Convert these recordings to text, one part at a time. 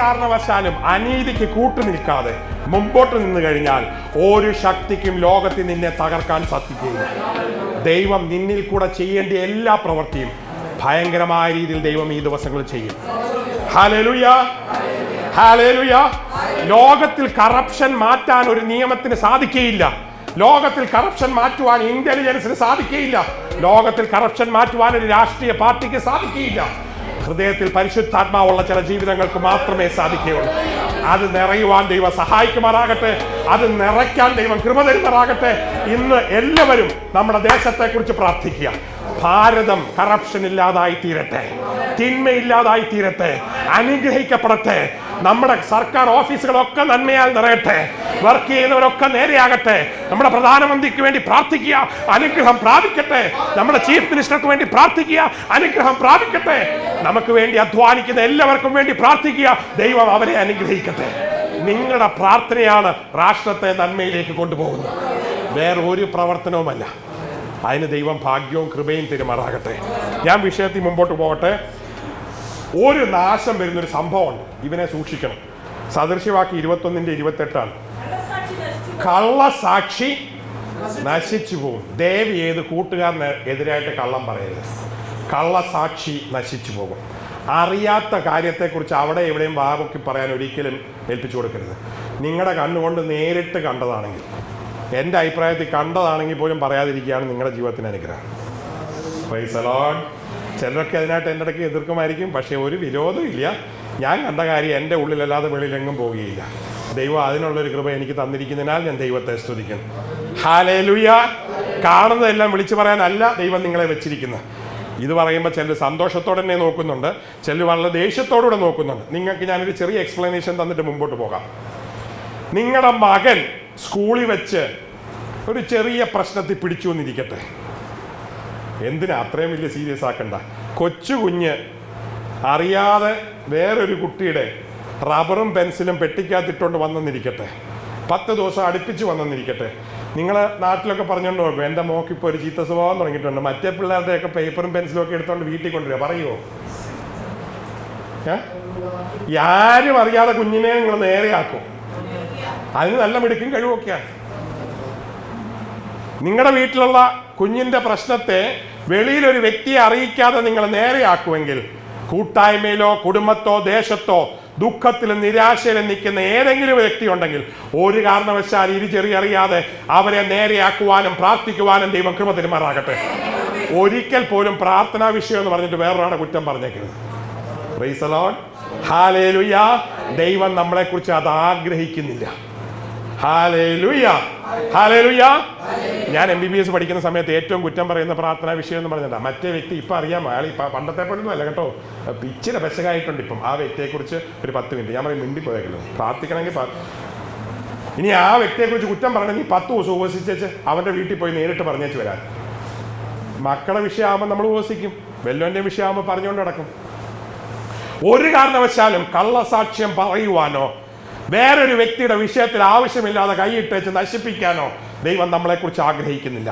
കാരണവശാലും അനീതിക്ക് കൂട്ടുനിൽക്കാതെ മുമ്പോട്ട് നിന്ന് കഴിഞ്ഞാൽ ഒരു ശക്തിക്കും ലോകത്തിൽ നിന്നെ തകർക്കാൻ സാധിക്കുകയില്ല. ദൈവം നിന്നിൽ കൂടെ ചെയ്യേണ്ട എല്ലാ പ്രവൃത്തിയും ഭയങ്കരമായ രീതിയിൽ ദൈവം ഈ ദിവസങ്ങളിൽ ചെയ്യും. Hallelujah, hallelujah. ലോകത്തിൽ കറപ്ഷൻ മാറ്റാൻ ഒരു നിയമത്തിന് സാധിക്കുകയില്ല. ലോകത്തിൽ കറപ്ഷൻ മാറ്റുവാൻ ഇന്റലിജൻസിന് സാധിക്കുകയില്ല. ലോകത്തിൽ കറപ്ഷൻ മാറ്റുവാൻ ഒരു രാഷ്ട്രീയ പാർട്ടിക്ക് സാധിക്കുകയില്ല. ഹൃദയത്തിൽ പരിശുദ്ധാത്മാവുള്ള ചില ജീവിതങ്ങൾക്ക് മാത്രമേ സാധിക്കുകയുള്ളൂ. അത് നിറയുവാൻ ദൈവം സഹായിക്കുമാറാകട്ടെ. അത് നിറയ്ക്കാൻ ദൈവം കൃപ തരുമാറാകട്ടെ. ഇന്ന് എല്ലാവരും നമ്മുടെ ദേശത്തെക്കുറിച്ച് പ്രാർത്ഥിക്കുക. ഭാരതം കറപ്ഷൻ ഇല്ലാതായി തീരട്ടെ, തിന്മയില്ലാതായി തീരട്ടെ, അനുഗ്രഹിക്കപ്പെടട്ടെ. നമ്മുടെ സർക്കാർ ഓഫീസുകളൊക്കെ നന്മയാൽ നിറയട്ടെ, വർക്ക് ചെയ്യുന്നവരൊക്കെ നേരെയാകട്ടെ. നമ്മുടെ പ്രധാനമന്ത്രിക്ക് വേണ്ടി പ്രാർത്ഥിക്കുക, അനുഗ്രഹം പ്രാപിക്കട്ടെ. നമ്മുടെ ചീഫ് മിനിസ്റ്റർക്ക് വേണ്ടി പ്രാർത്ഥിക്കുക, അനുഗ്രഹം പ്രാപിക്കട്ടെ. നമുക്ക് വേണ്ടി അധ്വാനിക്കുന്ന എല്ലാവർക്കും വേണ്ടി പ്രാർത്ഥിക്കുക, ദൈവം അവരെ അനുഗ്രഹിക്കട്ടെ. നിങ്ങളുടെ പ്രാർത്ഥനയാണ് രാഷ്ട്രത്തെ നന്മയിലേക്ക് കൊണ്ടുപോകുന്നത്, വേറെ ഒരു പ്രവർത്തനവുമല്ല. അതിന് ദൈവം ഭാഗ്യവും കൃപയും തരുമാറാകട്ടെ. ഞാൻ വിഷയത്തിൽ മുമ്പോട്ട് പോകട്ടെ. ഒരു നാശം വരുന്നൊരു സംഭവമുണ്ട്, ഇവനെ സൂക്ഷിക്കണം. സദൃശ്യവാക്യം 21:28 കള്ളസാക്ഷി നശിച്ചു പോകും. ദയവ് ചെയ്ത് കൂട്ടുകാരന് എതിരായിട്ട് കള്ളം പറയരുത്. കള്ളസാക്ഷി നശിച്ചു പോകും. അറിയാത്ത കാര്യത്തെക്കുറിച്ച് അവിടെ എവിടെയും വാപൊക്കി പറയാൻ ഒരിക്കലും ഏൽപ്പിച്ചു കൊടുക്കരുത്. നിങ്ങളുടെ കണ്ണുകൊണ്ട് നേരിട്ട് കണ്ടതാണെങ്കിൽ, എൻ്റെ അഭിപ്രായത്തിൽ കണ്ടതാണെങ്കിൽ പോലും പറയാതിരിക്കുകയാണ് നിങ്ങളുടെ ജീവിതത്തിന് അനുഗ്രഹം. Price the Lord. ചിലരൊക്കെ അതിനായിട്ട് എൻ്റെ ഇടയ്ക്ക് എതിർക്കുമായിരിക്കും, പക്ഷേ ഒരു വിരോധവും ഇല്ല. ഞാൻ കണ്ട കാര്യം എൻ്റെ ഉള്ളിലല്ലാതെ വെളിയിലെങ്ങും പോവുകയില്ല. ദൈവം അതിനുള്ളൊരു കൃപ എനിക്ക് തന്നിരിക്കുന്നതിനാൽ ഞാൻ ദൈവത്തെ സ്തുതിക്കുന്നു. ഹല്ലേലൂയ. കാണുന്നതെല്ലാം വിളിച്ചു പറയാനല്ല ദൈവം നിങ്ങളെ വെച്ചിരിക്കുന്നത്. ഇത് പറയുമ്പോൾ ചിലർ സന്തോഷത്തോടെ തന്നെ നോക്കുന്നുണ്ട്, ചിലർ വളരെ ദേഷ്യത്തോടുകൂടെ നോക്കുന്നുണ്ട്. നിങ്ങൾക്ക് ഞാനൊരു ചെറിയ എക്സ്പ്ലനേഷൻ തന്നിട്ട് മുമ്പോട്ട് പോകാം. നിങ്ങളുടെ മകൻ സ്കൂളിൽ വെച്ച് ഒരു ചെറിയ പ്രശ്നത്തിൽ പിടിച്ചു എന്നിരിക്കട്ടെ. എന്തിനാ അത്രയും വലിയ സീരിയസ് ആക്കണ്ട. കൊച്ചു കുഞ്ഞ് അറിയാതെ വേറൊരു കുട്ടിയുടെ റബ്ബറും പെൻസിലും പെട്ടിക്കകത്തിട്ടുകൊണ്ട് വന്നെന്നിരിക്കട്ടെ. 10 ദിവസം അടുപ്പിച്ച് വന്നെന്നിരിക്കട്ടെ. നിങ്ങൾ നാട്ടിലൊക്കെ പറഞ്ഞുകൊണ്ട് നോക്കും, എൻ്റെ മോക്കിപ്പോൾ ഒരു ചീത്ത സ്വഭാവം തുടങ്ങിയിട്ടുണ്ട്, മറ്റേ പിള്ളേരുടെയൊക്കെ പേപ്പറും പെൻസിലും ഒക്കെ എടുത്തുകൊണ്ട് വീട്ടിൽ കൊണ്ടുവരിക. പറയുമോ? ആരും അറിയാതെ കുഞ്ഞിനെ നിങ്ങൾ നേരെയാക്കും. അതിന് നല്ല മിടുക്കും കഴിവൊക്കെയാണ്. നിങ്ങളുടെ വീട്ടിലുള്ള കുഞ്ഞിൻ്റെ പ്രശ്നത്തെ വെളിയിലൊരു വ്യക്തിയെ അറിയിക്കാതെ നിങ്ങൾ നേരെയാക്കുമെങ്കിൽ, കൂട്ടായ്മയിലോ കുടുംബത്തോ ദേശത്തോ ദുഃഖത്തിലും നിരാശയിലും നിൽക്കുന്ന ഏതെങ്കിലും വ്യക്തി ഉണ്ടെങ്കിൽ ഒരു കാരണവശാൽ ചെറിയറിയാതെ അവരെ നേരെയാക്കുവാനും പ്രാർത്ഥിക്കുവാനും ദൈവം കൃപ തരുമാറാകട്ടെ. ഒരിക്കൽ പോലും പ്രാർത്ഥനാ വിഷയം എന്ന് പറഞ്ഞിട്ട് വേറൊരാളുടെ കുറ്റം പറഞ്ഞേക്കരുത്. Praise the Lord. ഹല്ലേലൂയ. ദൈവം നമ്മളെക്കുറിച്ച് അത് ആഗ്രഹിക്കുന്നില്ല. Hallelujah, hallelujah. ഞാൻ MBBS പഠിക്കുന്ന സമയത്ത് ഏറ്റവും കുറ്റം പറയുന്ന പ്രാർത്ഥനാ വിഷയം എന്ന് പറഞ്ഞിട്ടാ. മറ്റേ വ്യക്തി ഇപ്പം അറിയാമോ, അയാൾ ഇപ്പം പണ്ടത്തെ പോലൊന്നും അല്ല കേട്ടോ, ഇച്ചിരി പെശകായിട്ടുണ്ട് ഇപ്പം. ആ വ്യക്തിയെക്കുറിച്ച് ഒരു 10 മിനിറ്റ് ഞാൻ പറയും മിണ്ടി പോയേക്കല്ലോ, പ്രാർത്ഥിക്കണമെങ്കിൽ ഇനി ആ വ്യക്തിയെക്കുറിച്ച് കുറ്റം പറയണമെങ്കിൽ 10 ദിവസം ഉപവസിച്ചേച്ച് അവൻ്റെ വീട്ടിൽ പോയി നേരിട്ട് പറഞ്ഞേച്ച് വരാൻ. മക്കളുടെ വിഷയമാകുമ്പോൾ നമ്മൾ ഉപവസിക്കും, വല്ലോൻ്റെ വിഷയമാകുമ്പോൾ പറഞ്ഞുകൊണ്ട് നടക്കും. ഒരു കാരണവശാലും കള്ളസാക്ഷ്യം പറയുവാനോ വേറൊരു വ്യക്തിയുടെ വിഷയത്തിൽ ആവശ്യമില്ലാതെ കൈയിട്ടേച്ച് നശിപ്പിക്കാനോ ദൈവം നമ്മളെക്കുറിച്ച് ആഗ്രഹിക്കുന്നില്ല.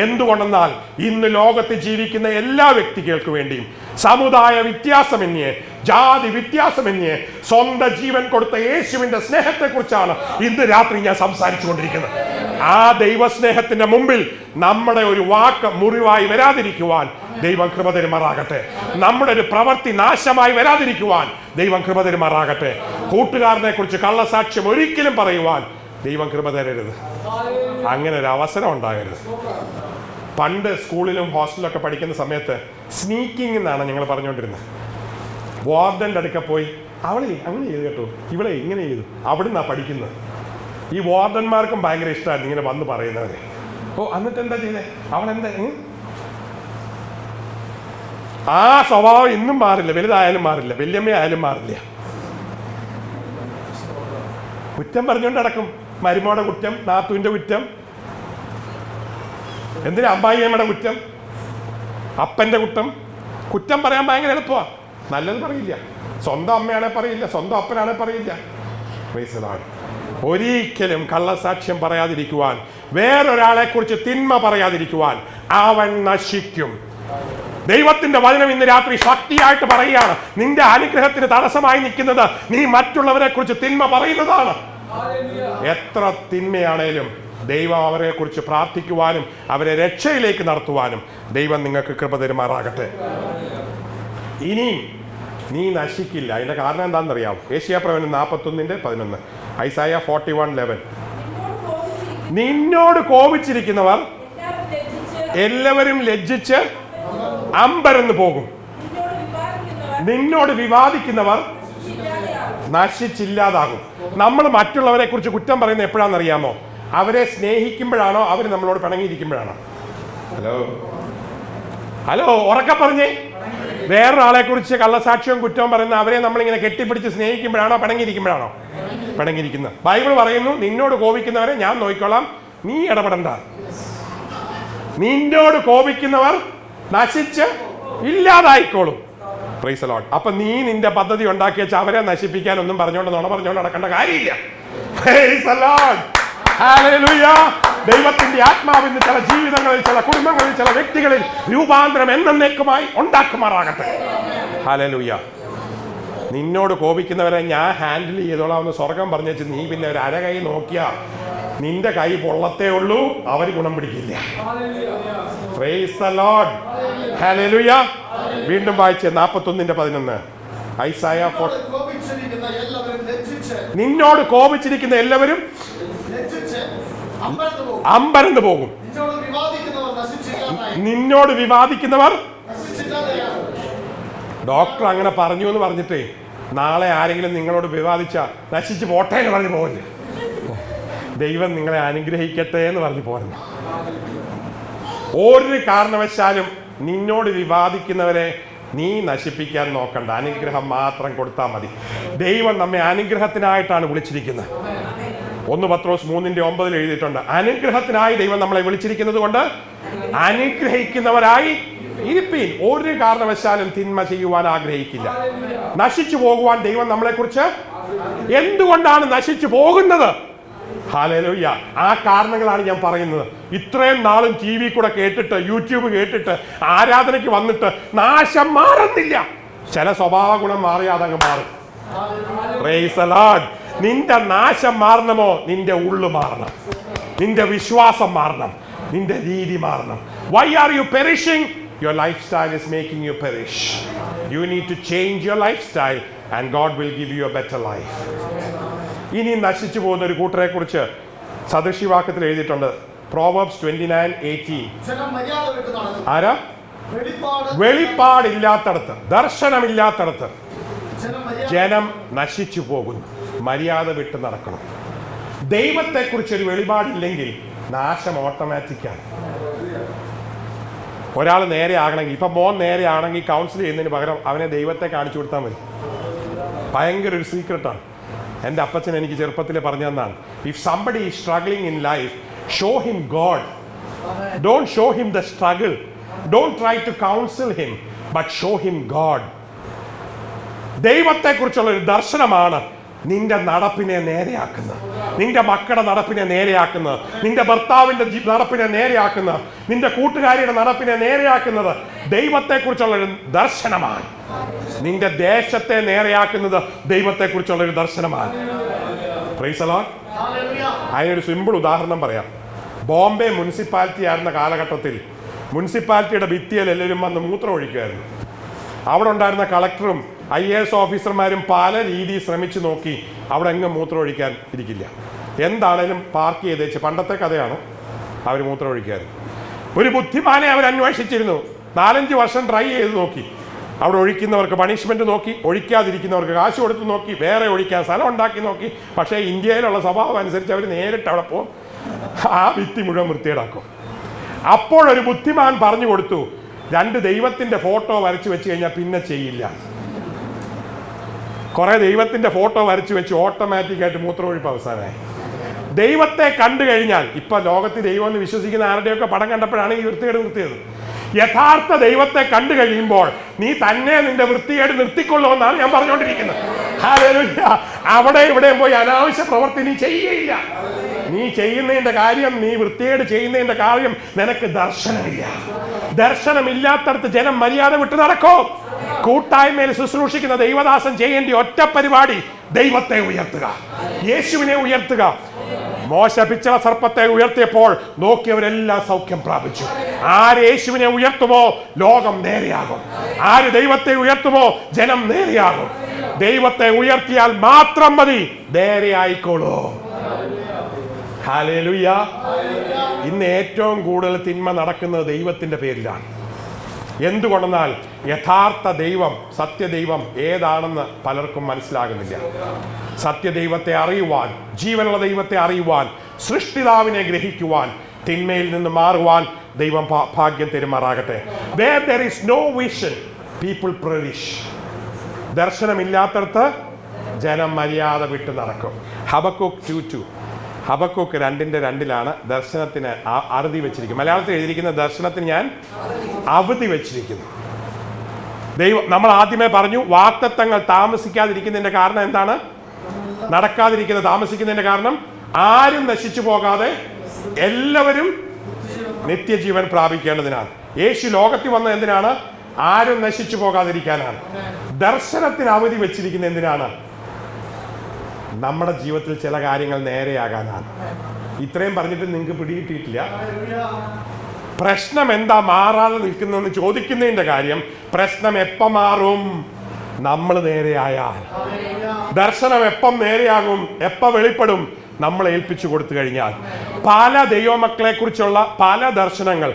എന്തുകൊണ്ടെന്നാൽ ഇന്ന് ലോകത്ത് ജീവിക്കുന്ന എല്ലാ വ്യക്തികൾക്ക് വേണ്ടിയും സമുദായ വ്യത്യാസമന്യേ, ജാതി വ്യത്യാസമന്യേ സ്വന്തം ജീവൻ കൊടുത്ത യേശുവിന്റെ സ്നേഹത്തെക്കുറിച്ചാണ് ഇന്ന് രാത്രി ഞാൻ സംസാരിച്ചു കൊണ്ടിരിക്കുന്നത്. ആ ദൈവസ്നേഹത്തിന്റെ മുമ്പിൽ നമ്മുടെ ഒരു വാക്ക് മുറിവായി വരാതിരിക്കുവാൻ ദൈവം കൃപ തരുമാറാകട്ടെ. നമ്മുടെ ഒരു പ്രവൃത്തി നാശമായി വരാതിരിക്കുവാൻ ദൈവം കൃപ തരുമാറാകട്ടെ. കൂട്ടുകാരനെ കുറിച്ച് കള്ളസാക്ഷ്യം ഒരിക്കലും പറയുവാൻ ദൈവം കൃപ തരരുത്. അങ്ങനെ ഒരു അവസരം ഉണ്ടാകരുത്. പണ്ട് സ്കൂളിലും ഹോസ്റ്റലിലൊക്കെ പഠിക്കുന്ന സമയത്ത് സ്നീക്കിംഗ് എന്നാണ് ഞങ്ങൾ പറഞ്ഞുകൊണ്ടിരുന്നത്. വാർഡൻ്റെ അടുക്ക പോയി അവളെ അങ്ങനെ ചെയ്തു കേട്ടോ, ഇവളെ ഇങ്ങനെ ചെയ്തു, അവിടുന്നാണ് പഠിക്കുന്നത്. ഈ വാർഡന്മാർക്കും ഭയങ്കര ഇഷ്ടമായിരുന്നു ഇങ്ങനെ വന്ന് പറയുന്നവരെ. ഓ എന്നിട്ട് എന്താ ചെയ്തേ, അവളെന്താ? ആ സ്വഭാവം ഇന്നും മാറില്ല, വലുതായാലും മാറില്ല, വല്യമ്മയായാലും മാറില്ല. കുറ്റം പറഞ്ഞുകൊണ്ട് നടക്കും. മരുമോടെ കുറ്റം, നാത്തുവിൻ്റെ കുറ്റം, എന്തിനാ അമ്മായിയമ്മയുടെ കുറ്റം, അപ്പൻ്റെ കുറ്റം പറയാൻ ഭയങ്കര എളുപ്പമാണ്. നല്ലത് പറയില്ല. സ്വന്തം അമ്മയാണെ പറയില്ല, സ്വന്തം അപ്പനാണെ പറയില്ല. ഒരിക്കലും കള്ളസാക്ഷ്യം പറയാതിരിക്കുവാൻ, വേറൊരാളെ കുറിച്ച് തിന്മ പറയാതിരിക്കുവാൻ. അവൻ നശിക്കും. ദൈവത്തിന്റെ വചനം ഇന്ന് രാത്രി ശക്തിയായിട്ട് പറയുകയാണ്, നിന്റെ അനുഗ്രഹത്തിന് തടസ്സമായി നിൽക്കുന്നത് നീ മറ്റുള്ളവരെ കുറിച്ച് തിന്മ പറയുന്നതാണ്. എത്ര തിന്മയാണേലും ദൈവം അവരെ കുറിച്ച് പ്രാർത്ഥിക്കുവാനും അവരെ രക്ഷയിലേക്ക് നടത്തുവാനും ദൈവം നിങ്ങൾക്ക് കൃപ തരുമാറാകട്ടെ. ഇനിയും നീ നശിക്കില്ല. അതിന്റെ കാരണം എന്താണെന്നറിയാം? ഏഷ്യാപ്രവചനം 41:11, ഐസായ 41:11. നിന്നോട് കോപിച്ചിരിക്കുന്നവർ എല്ലാവരും ലജ്ജിച്ച് അമ്പരന്ന് പോകും. നിന്നോട് വിവാദിക്കുന്നവർ നശിച്ചില്ലാതാകും. നമ്മൾ മറ്റുള്ളവരെ കുറിച്ച് കുറ്റം പറയുന്നത് എപ്പോഴാണെന്നറിയാമോ? അവരെ സ്നേഹിക്കുമ്പോഴാണോ? അവർ നമ്മളോട് പിണങ്ങിയിരിക്കുമ്പോഴാണോ? ഹലോ ഉറക്കെ പറഞ്ഞേ. വേറൊരാളെ കുറിച്ച് കള്ളസാക്ഷ്യവും കുറ്റവും പറയുന്ന അവരെ നമ്മളിങ്ങനെ കെട്ടിപ്പിടിച്ച് സ്നേഹിക്കുമ്പോഴാണോ പിണങ്ങിയിരിക്കുമ്പോഴാണോ? പിണങ്ങിയിരിക്കുന്നത്. ബൈബിൾ പറയുന്നു, നിന്നോട് കോപിക്കുന്നവരെ ഞാൻ നോക്കിക്കോളാം, നീ ഇടപെടണ്ട. നിന്നോട് കോപിക്കുന്നവർ നശിച്ച് ഇല്ലാതായിക്കോളും. Price the Lord. അപ്പൊ നീ നിന്റെ പദ്ധതി ഉണ്ടാക്കി വെച്ച് അവരെ നശിപ്പിക്കാൻ ഒന്നും പറഞ്ഞോണ്ട് നടക്കേണ്ട കാര്യമില്ല. Price the Lord. ഹല്ലേലൂയ. ദൈവത്തിന്റെ ആത്മാവിന് ചില ജീവിതങ്ങളിൽ, ചില കുടുംബങ്ങളിൽ, ചില വ്യക്തികളിൽ രൂപാന്തരം എന്നേക്കുമായി ഉണ്ടാക്കുമാറാകട്ടെ. ഹല്ലേലൂയ. നിന്നോട് കോപിക്കുന്നവരെ ഞാൻ ഹാൻഡിൽ ചെയ്തോളാം എന്ന് സ്വർഗം പറഞ്ഞേച്ച് നീ പിന്നെ ഒരു അരകൈ നോക്കിയാ നിന്റെ കൈ പൊള്ളത്തേ ഉള്ളൂ, അവർ ഗുണം പിടിക്കില്ല. Price the Lord. ഹല്ലേലൂയ. വീണ്ടും വായിച്ച് 41:11, ഐസായ. നിന്നോട് കോപിച്ചിരിക്കുന്ന എല്ലാവരും അമ്പരന്ന് പോകും. നിന്നോട് വിവാദിക്കുന്നവർ. ഡോക്ടർ അങ്ങനെ പറഞ്ഞു എന്ന് പറഞ്ഞിട്ടേ നാളെ ആരെങ്കിലും നിങ്ങളോട് വിവാദിച്ച നശിച്ചു പോട്ടെ എന്ന് പറഞ്ഞു പോകില്ല. ദൈവം നിങ്ങളെ അനുഗ്രഹിക്കട്ടെ എന്ന് പറഞ്ഞു പോരുന്നു. ഒരു കാരണവശാലും നിന്നോട് വിവാദിക്കുന്നവരെ നീ നശിപ്പിക്കാൻ നോക്കണ്ട. അനുഗ്രഹം മാത്രം കൊടുത്താൽ മതി. ദൈവം നമ്മെ അനുഗ്രഹത്തിനായിട്ടാണ് വിളിച്ചിരിക്കുന്നത്. 1 പത്രോസ് 3:9 എഴുതിയിട്ടുണ്ട്, അനുഗ്രഹത്തിനായി ദൈവം നമ്മളെ വിളിച്ചിരിക്കുന്നത് കൊണ്ട് അനുഗ്രഹിക്കുന്നവരായി ഇരിപ്പീൻ. ഒരു കാരണവശാലും തിന്മ ചെയ്യുവാൻ ആഗ്രഹിക്കില്ല. നശിച്ചു പോകുവാൻ ദൈവം നമ്മളെ കുറിച്ച് എന്തുകൊണ്ടാണ് നശിച്ചു പോകുന്നത്? ഹല്ലേലൂയ. ആ കാരണങ്ങളാണ് ഞാൻ പറയുന്നത്. ഇത്രയും നാളും TV കൂടെ കേട്ടിട്ട്, യൂട്യൂബ് കേട്ടിട്ട്, ആരാധനയ്ക്ക് വന്നിട്ട് നാശം മാറുന്നില്ല. ചില സ്വഭാവ ഗുണം മാറിയാൽ അതങ്ങ് മാറും. Price the Lord. നിന്റെ നാശം മാറണമോ? നിന്റെ ഉള്ളു മാറണം, നിന്റെ വിശ്വാസം മാറണം, നിന്റെ രീതി മാറണം. Why are you perishing? Your lifestyle is making you perish. You need to change your lifestyle and God will give you a better life. ഇനി നശിച്ചു പോകുന്ന ഒരു കൂട്ടരെ കുറിച്ച് സദൃശവാക്യത്തിൽ എഴുതിയിട്ടുണ്ട്, Proverbs 29:18. ആരാ? വെളിപ്പാടില്ലാത്തടത്ത്, ദർശനമില്ലാത്തടത്ത് ജനം നശിച്ചു പോകുന്നു. മര്യാദ വിട്ട് നടക്കണം. ദൈവത്തെക്കുറിച്ചൊരു വെളിപാടില്ലെങ്കിൽ നാശം ഓട്ടോമാറ്റിക്കാണ്. ഒരാൾ നേരെ ആകണമെങ്കിൽ, ഇപ്പം മോൻ നേരെ ആണെങ്കിൽ കൗൺസിൽ ചെയ്യുന്നതിന് പകരം അവനെ ദൈവത്തെ കാണിച്ചു കൊടുത്താൽ മതി. ഭയങ്കര ഒരു സീക്രട്ടാണ്. എൻ്റെ അപ്പച്ചൻ എനിക്ക് ചെറുപ്പത്തിൽ പറഞ്ഞു തന്നാണ്, if somebody is struggling in life, show him God. Don't show him the struggle. Don't try to counsel him, but show him God. ദൈവത്തെക്കുറിച്ചുള്ള ഒരു ദർശനമാണ് നിന്റെ നടപ്പിനെ നേരെയാക്കുന്നത്, നിന്റെ മക്കളുടെ നടപ്പിനെ നേരെയാക്കുന്നത്, നിന്റെ ഭർത്താവിന്റെ നടപ്പിനെ നേരെയാക്കുന്നത്, നിന്റെ കൂട്ടുകാരിയുടെ നടപ്പിനെ നേരെയാക്കുന്നത് ദൈവത്തെക്കുറിച്ചുള്ള ഒരു ദർശനമാണ്. നിന്റെ ദേശത്തെ നേരെയാക്കുന്നത് ദൈവത്തെക്കുറിച്ചുള്ള ഒരു ദർശനമാണ്. Price the Lord. അതിനൊരു സിമ്പിൾ ഉദാഹരണം പറയാം. ബോംബെ മുനിസിപ്പാലിറ്റി ആയിരുന്ന കാലഘട്ടത്തിൽ മുനിസിപ്പാലിറ്റിയുടെ ഭിത്തിയിൽ എല്ലാവരും വന്ന് മൂത്രം ഒഴിക്കുമായിരുന്നു. അവിടെ ഉണ്ടായിരുന്ന കളക്ടറും IAS ഓഫീസർമാരും പല രീതിയിൽ ശ്രമിച്ചു നോക്കി, അവിടെ എങ്ങും മൂത്രം ഒഴിക്കാൻ ഇരിക്കില്ല. എന്താണേലും പാർക്ക് ചെയ്തേച്ച്, പണ്ടത്തെ കഥയാണ്, അവർ മൂത്രം ഒഴിക്കായിരുന്നു. ഒരു ബുദ്ധിമാനെ അവർ അന്വേഷിച്ചിരുന്നു. 4-5 വർഷം ട്രൈ ചെയ്ത് നോക്കി. അവിടെ ഒഴിക്കുന്നവർക്ക് പണിഷ്മെന്റ് നോക്കി, ഒഴിക്കാതിരിക്കുന്നവർക്ക് കാശ് കൊടുത്ത് നോക്കി, വേറെ ഒഴിക്കാൻ സ്ഥലം ഉണ്ടാക്കി നോക്കി. പക്ഷേ ഇന്ത്യയിലുള്ള സ്വഭാവം അനുസരിച്ച് അവർ നേരിട്ട് അവിടെ പോകും, ആ ഭിത്തി മുഴുവൻ വൃത്തിയേടാക്കും. അപ്പോഴൊരു ബുദ്ധിമാൻ പറഞ്ഞു കൊടുത്തു, 2 ദൈവത്തിന്റെ ഫോട്ടോ വരച്ചു വെച്ച് കഴിഞ്ഞാൽ പിന്നെ ചെയ്യില്ല. കുറെ ദൈവത്തിന്റെ ഫോട്ടോ വരച്ചു വെച്ച് ഓട്ടോമാറ്റിക്കായിട്ട് മൂത്രമൊഴിപ്പ് അവസാനമായി. ദൈവത്തെ കണ്ടു കഴിഞ്ഞാൽ, ഇപ്പൊ ലോകത്തിൽ ദൈവം എന്ന് വിശ്വസിക്കുന്ന ആരുടെയൊക്കെ പടം കണ്ടപ്പോഴാണ് ഈ വൃത്തികേട് നിർത്തിയത്. യഥാർത്ഥ ദൈവത്തെ കണ്ടു കഴിയുമ്പോൾ നീ തന്നെ നിന്റെ വൃത്തികേട് നിർത്തിക്കൊള്ളുമെന്നാണ് ഞാൻ പറഞ്ഞുകൊണ്ടിരിക്കുന്നത്. ഹല്ലേലൂയ. അവിടെ ഇവിടെയും പോയി അനാവശ്യ പ്രവൃത്തി നീ ചെയ്യുകയില്ല. നീ ചെയ്യുന്നതിന്റെ കാര്യം, നീ വൃത്തികേട് ചെയ്യുന്നതിന്റെ കാര്യം നിനക്ക് ദർശനമില്ല. ദർശനമില്ലാത്തടത്ത് ജനം മര്യാദ വിട്ടു നടക്കും. കൂട്ടായ്മയിൽ ശുശ്രൂഷിക്കുന്ന ദൈവദാസൻ ചെയ്യേണ്ട ഒറ്റ പരിപാടി ദൈവത്തെ ഉയർത്തുക, യേശുവിനെ ഉയർത്തുക. മോശ പിച്ചള സർപ്പത്തെ ഉയർത്തിയപ്പോൾ നോക്കിയവരെല്ലാം സൗഖ്യം പ്രാപിച്ചു. ആര് യേശുവിനെ ഉയർത്തുമോ ലോകം നേരെയാകും. ആര് ദൈവത്തെ ഉയർത്തുമോ ജനം നേരെയാകും. ദൈവത്തെ ഉയർത്തിയാൽ മാത്രം മതി, നേരെയായിക്കോളൂ. ഹല്ലേലൂയ. ഇന്ന് ഏറ്റവും കൂടുതൽ തിന്മ നടക്കുന്നത് ദൈവത്തിന്റെ പേരിലാണ്. എന്തുകൊണ്ടെന്നാൽ യഥാർത്ഥ ദൈവം, സത്യദൈവം ഏതാണെന്ന് പലർക്കും മനസ്സിലാകുന്നില്ല. സത്യദൈവത്തെ അറിയുവാൻ, ജീവനുള്ള ദൈവത്തെ അറിയുവാൻ, സൃഷ്ടിതാവിനെ ഗ്രഹിക്കുവാൻ, തിന്മയിൽ നിന്ന് മാറുവാൻ ദൈവം ഭാഗ്യം തെരുമാറാകട്ടെ. Where there is no vision, people perish. ദർശനമില്ലാത്തടത്ത് ജനം മര്യാദ വിട്ടു നടക്കും. ഹബക്കൂക്ക് 2:2, ഹബക്കൂക്ക് 2:2 ദർശനത്തിന് അറുതി വെച്ചിരിക്കും. മലയാളത്തിൽ എഴുതിയിരിക്കുന്ന ദർശനത്തിന് ഞാൻ അവധി വെച്ചിരിക്കുന്നു. ദൈവം, നമ്മൾ ആദ്യമേ പറഞ്ഞു, വാഗ്ദത്തങ്ങൾ താമസിക്കാതിരിക്കുന്നതിന്റെ കാരണം എന്താണ്? നടക്കാതിരിക്കുന്നത്, താമസിക്കുന്നതിന്റെ കാരണം ആരും നശിച്ചു പോകാതെ എല്ലാവരും നിത്യജീവൻ പ്രാപിക്കേണ്ടതിനാണ്. യേശു ലോകത്തിൽ വന്നത് എന്തിനാണ്? ആരും നശിച്ചു പോകാതിരിക്കാനാണ്. ദർശനത്തിന് അവധി വെച്ചിരിക്കുന്ന എന്തിനാണ്? നമ്മുടെ ജീവിതത്തിൽ ചില കാര്യങ്ങൾ നേരെയാകാനാണ്. ഇത്രയും പറഞ്ഞിട്ട് നിങ്ങൾക്ക് പിടികിട്ടിയിട്ടില്ല. പ്രശ്നം എന്താ മാറാതെ നിൽക്കുന്നതെന്ന് ചോദിക്കുന്നതിന്റെ കാര്യം, പ്രശ്നം എപ്പം മാറും? നമ്മൾ നേരെയായാൽ. ദർശനം എപ്പം നേരെയാകും, എപ്പം വെളിപ്പെടും? നമ്മൾ ഏൽപ്പിച്ചു കൊടുത്തു കഴിഞ്ഞാൽ. പല ദൈവമക്കളെ കുറിച്ചുള്ള പല ദർശനങ്ങൾ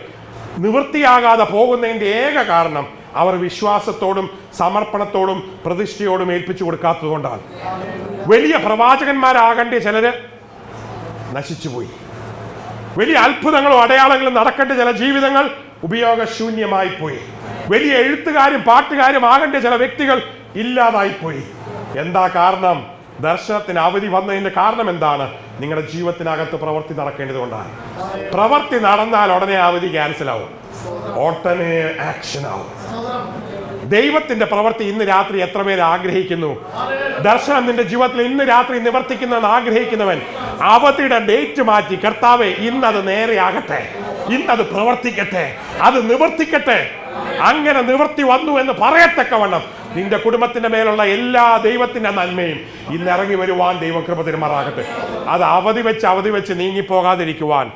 നിവൃത്തിയാകാതെ പോകുന്നതിന്റെ ഏക കാരണം അവർ വിശ്വാസത്തോടും സമർപ്പണത്തോടും പ്രതിഷ്ഠയോടും ഏൽപ്പിച്ചു കൊടുക്കാത്തത് കൊണ്ടാണ്. വലിയ പ്രവാചകന്മാരാകേണ്ട ചിലര് നശിച്ചുപോയി. വലിയ അത്ഭുതങ്ങളും അടയാളങ്ങളും നടക്കേണ്ട ചില ജീവിതങ്ങൾ ഉപയോഗശൂന്യമായി പോയി. വലിയ എഴുത്തുകാരും പാട്ടുകാരും ആകേണ്ട ചില വ്യക്തികൾ ഇല്ലാതായിപ്പോയി. എന്താ കാരണം? ദർശനത്തിന് അവധി വന്നതിന്റെ കാരണം എന്താണ്? നിങ്ങളുടെ ജീവിതത്തിനകത്ത് പ്രവൃത്തി നടക്കേണ്ടത് കൊണ്ടാണ്. പ്രവൃത്തി നടന്നാൽ ഉടനെ അവധി ക്യാൻസൽ ആവും, ഉടനെ ആക്ഷൻ ആവും. ദൈവത്തിന്റെ പ്രവൃത്തി ഇന്ന് രാത്രി എത്ര പേര് ആഗ്രഹിക്കുന്നു? ദർശനം നിന്റെ ജീവിതത്തിൽ ഇന്ന് രാത്രി നിവർത്തിക്കുന്നെന്ന് ആഗ്രഹിക്കുന്നവൻ അവധിയുടെ ഡേറ്റ് മാറ്റി, കർത്താവേ ഇന്നത് നേരെയാകട്ടെ, ഇന്നത് പ്രവർത്തിക്കട്ടെ, അത് നിവർത്തിക്കട്ടെ. അങ്ങനെ നിവർത്തി വന്നു എന്ന് പറയത്തക്കവണ്ണം നിന്റെ കുടുംബത്തിന്റെ മേലുള്ള എല്ലാ ദൈവത്തിന്റെ നന്മയും ഇന്ന് ഇറങ്ങി വരുവാൻ ദൈവം കൃപ തരുമാറാകട്ടെ. അത് അവധി വെച്ച് നീങ്ങിപ്പോകാതിരിക്കുവാൻ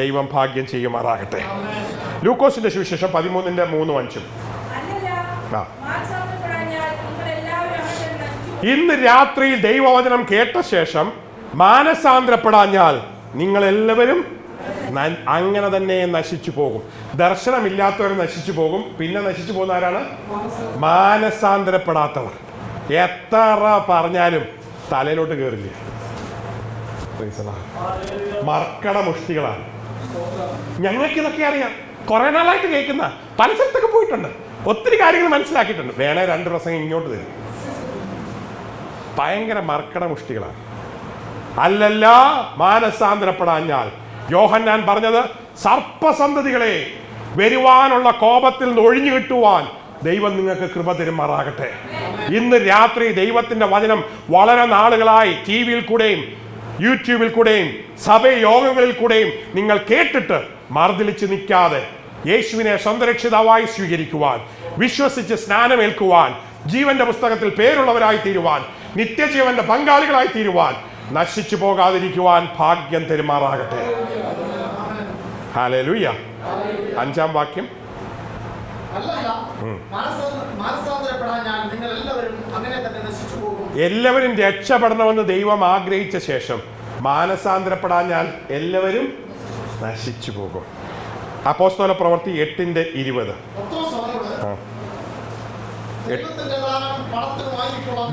ദൈവം ഭാഗ്യം ചെയ്യുമാറാകട്ടെ. ലൂക്കോസിന്റെ സുവിശേഷം 13:3-5. ഇന്ന് രാത്രിയിൽ ദൈവവചനം കേട്ട ശേഷം മാനസാന്തരപ്പെടാഞ്ഞാൽ നിങ്ങൾ എല്ലാവരും അങ്ങനെ തന്നെ നശിച്ചു പോകും. ദർശനമില്ലാത്തവർ നശിച്ചു പോകും. പിന്നെ നശിച്ചു പോകുന്ന ആരാണ്? മാനസാന്തരപ്പെടാത്തവർ. എത്ര പറഞ്ഞാലും തലയിലോട്ട് കയറില്ല. മർക്കട മുഷ്ടികളാണ്. ഞങ്ങൾക്ക് ഇതൊക്കെ അറിയാം, കുറെ നാളായിട്ട് കേൾക്കുന്ന, പല സ്ഥലത്തൊക്കെ പോയിട്ടുണ്ട്, ഒത്തിരി കാര്യങ്ങൾ മനസ്സിലാക്കിയിട്ടുണ്ട്. വേണേ 2 പ്രസംഗം ഇങ്ങോട്ട് തരും. ഭയങ്കര മർക്കട മുഷ്ടികളാണ്. അല്ലല്ല, മാനസാന്തരപ്പെടാഞ്ഞാൽ യോഹന്നാൻ പറഞ്ഞത്, സർപ്പസന്തതികളെ, വരുവാനുള്ള കോപത്തിൽ നിന്ന് ഒഴിഞ്ഞു കിട്ടുവാൻ ദൈവം നിങ്ങൾക്ക് കൃപ തരുമാറാകട്ടെ. ഇന്ന് രാത്രി ദൈവത്തിന്റെ വചനം വളരെ നാളുകളായി ടിവിയിൽ കൂടെയും യൂട്യൂബിൽ കൂടെയും സഭയോഗങ്ങളിൽ കൂടെയും നിങ്ങൾ കേട്ടിട്ട് മർദ്ദിച്ച് നിൽക്കാതെ യേശുവിനെ സ്വന്തം രക്ഷിതാവായി സ്വീകരിക്കുവാൻ, വിശ്വസിച്ച് സ്നാനമേൽക്കുവാൻ, ജീവന്റെ പുസ്തകത്തിൽ പേരുള്ളവരായി തീരുവാൻ, നിത്യജീവന്റെ പങ്കാളികളായി തീരുവാൻ, നശിച്ചു പോകാതിരിക്കുവാൻ ഭാഗ്യം തെരുമാറാകട്ടെ. ഹല്ലേലൂയ. 5-ാം വാക്യം. എല്ലാവരും രക്ഷപ്പെടണമെന്ന് ദൈവം ആഗ്രഹിച്ച ശേഷം മാനസാന്തരപ്പെടാഞ്ഞാൽ എല്ലാവരും നശിച്ചു പോകും. അപ്പോസ്തല പ്രവൃത്തി 8:20.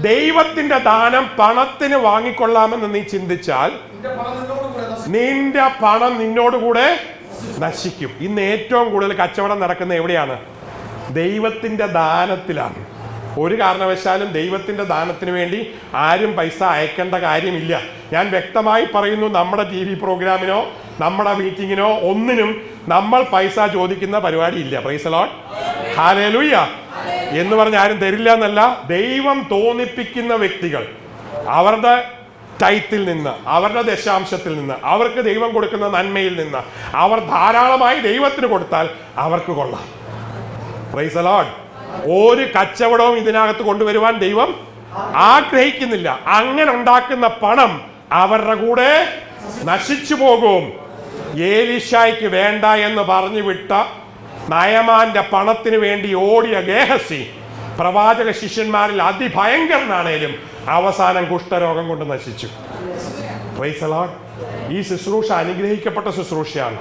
ദൈവത്തിന്റെ ദാനം പണത്തിന് വാങ്ങിക്കൊള്ളാമെന്ന് നീ ചിന്തിച്ചാൽ നിന്റെ പണം നിന്നോടുകൂടെ നശിക്കും. ഇന്ന് ഏറ്റവും കൂടുതൽ കച്ചവടം നടക്കുന്ന എവിടെയാണ്? ദൈവത്തിന്റെ ദാനത്തിലാണ്. ഒരു കാരണവശാലും ദൈവത്തിന്റെ ദാനത്തിന് വേണ്ടി ആരും പൈസ അയക്കേണ്ട കാര്യമില്ല. ഞാൻ വ്യക്തമായി പറയുന്നു, നമ്മുടെ TV പ്രോഗ്രാമിനോ നമ്മുടെ മീറ്റിങ്ങിനോ ഒന്നിനും നമ്മൾ പൈസ ചോദിക്കുന്ന പരിപാടിയില്ല. Praise the Lord. ഹല്ലേലൂയ. എന്ന് പറഞ്ഞ് ആരും തരില്ല എന്നല്ല, ദൈവം തോന്നിപ്പിക്കുന്ന വ്യക്തികൾ അവരുടെ ടൈത്തിൽ നിന്ന്, അവരുടെ ദശാംശത്തിൽ നിന്ന്, അവർക്ക് ദൈവം കൊടുക്കുന്ന നന്മയിൽ നിന്ന് അവർ ധാരാളമായി ദൈവത്തിന് കൊടുത്താൽ അവർക്ക് കൊള്ളാം. Price the Lord. ഒരു കച്ചവടവും ഇതിനകത്ത് കൊണ്ടുവരുവാൻ ദൈവം ആഗ്രഹിക്കുന്നില്ല. അങ്ങനെ ഉണ്ടാക്കുന്ന പണം അവരുടെ കൂടെ നശിച്ചു പോകും. ഏലീശായ്ക്ക് വേണ്ട എന്ന് പറഞ്ഞു വിട്ട നയമാന്റെ പണത്തിന് വേണ്ടി ഓടിയ ഗേഹസി പ്രവാചക ശിഷ്യന്മാരിൽ അതിഭയങ്കരനാണേലും അവസാനം കുഷ്ഠരോഗം കൊണ്ട് നശിച്ചു. Price the Lord. ഈ ശുശ്രൂഷ അനുഗ്രഹിക്കപ്പെട്ട ശുശ്രൂഷയാണ്.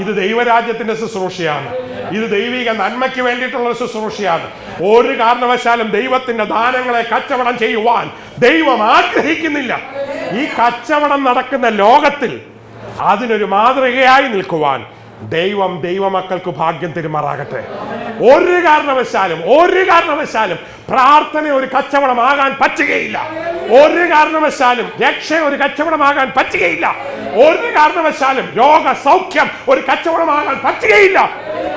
ഇത് ദൈവരാജ്യത്തിന്റെ ശുശ്രൂഷയാണ്. ഇത് ദൈവിക നന്മയ്ക്ക് വേണ്ടിയിട്ടുള്ള ശുശ്രൂഷയാണ്. ഒരു കാരണവശാലും ദൈവത്തിന്റെ ദാനങ്ങളെ കച്ചവടം ചെയ്യുവാൻ ദൈവം ആഗ്രഹിക്കുന്നില്ല. ഈ കച്ചവടം നടക്കുന്ന ലോകത്തിൽ അതിനൊരു മാതൃകയായി നിൽക്കുവാൻ ദൈവം ദൈവമക്കൾക്ക് ഭാഗ്യം തരുമാറാകട്ടെ. ഒരു കാരണവശാലും പ്രാർത്ഥന ഒരു കച്ചവടമാകാൻ പറ്റുകയില്ല. ഒരു കാരണവശാലും രക്ഷ ഒരു കച്ചവടമാകാൻ പറ്റുകയില്ല. ഒരു കാരണവശാലും രോഗസൗഖ്യം ഒരു കച്ചവടമാകാൻ പറ്റുകയില്ല.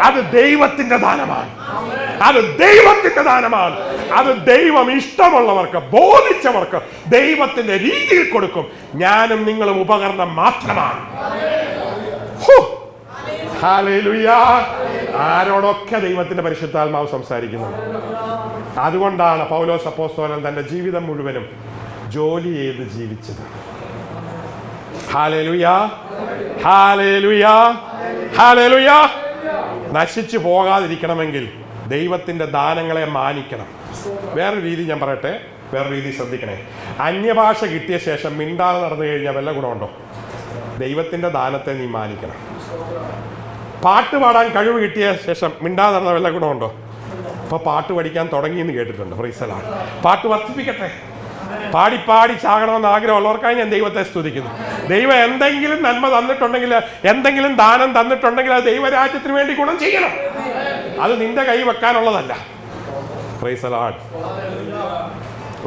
അത് ദൈവത്തിന്റെ ദാനമാണ്. അത് ദൈവം ഇഷ്ടമുള്ളവർക്ക്, ബോധിച്ചവർക്ക് ദൈവത്തിന്റെ രീതിയിൽ കൊടുക്കും. ഞാനും നിങ്ങളും ഉപകരണം മാത്രമാണ്. ഹല്ലേലൂയ. ആരോടൊക്കെ ദൈവത്തിന്റെ പരിശുദ്ധാത്മാവ് സംസാരിക്കുന്നത്. അതുകൊണ്ടാണ് പൗലോസ് അപ്പോസ്തലൻ തന്റെ ജീവിതം മുഴുവനും ജോലി ചെയ്ത് ജീവിച്ചത്. Hallelujah, hallelujah, hallelujah. നശിച്ചു പോകാതിരിക്കണമെങ്കിൽ ദൈവത്തിന്റെ ദാനങ്ങളെ മാനിക്കണം. വേറൊരു രീതി ഞാൻ പറയട്ടെ, വേറൊരു രീതി ശ്രദ്ധിക്കണേ. അന്യഭാഷ കിട്ടിയ ശേഷം മിണ്ടാതെ നടന്നു കഴിഞ്ഞാൽ വല്ല ഗുണമുണ്ടോ? ദൈവത്തിന്റെ ദാനത്തെ നീ മാനിക്കണം. പാട്ട് പാടാൻ കഴിവ് കിട്ടിയ ശേഷം മിണ്ടാതെ നടന്ന വല്ല ഗുണമുണ്ടോ? അപ്പൊ പാട്ട് പഠിക്കാൻ തുടങ്ങിയെന്ന് കേട്ടിട്ടുണ്ട്. Price the Lord. പാട്ട് വർദ്ധിപ്പിക്കട്ടെ. പാടി ചാകണമെന്ന് ആഗ്രഹമുള്ളവർക്കായി ഞാൻ ദൈവത്തെ സ്തുതിക്കുന്നു. ദൈവം എന്തെങ്കിലും നന്മ തന്നിട്ടുണ്ടെങ്കിൽ, എന്തെങ്കിലും ദാനം തന്നിട്ടുണ്ടെങ്കിൽ അത് ദൈവരാജ്യത്തിന് വേണ്ടി ഗുണം ചെയ്യണം. അത് നിന്റെ കൈ വെക്കാനുള്ളതല്ല. Price the Lord.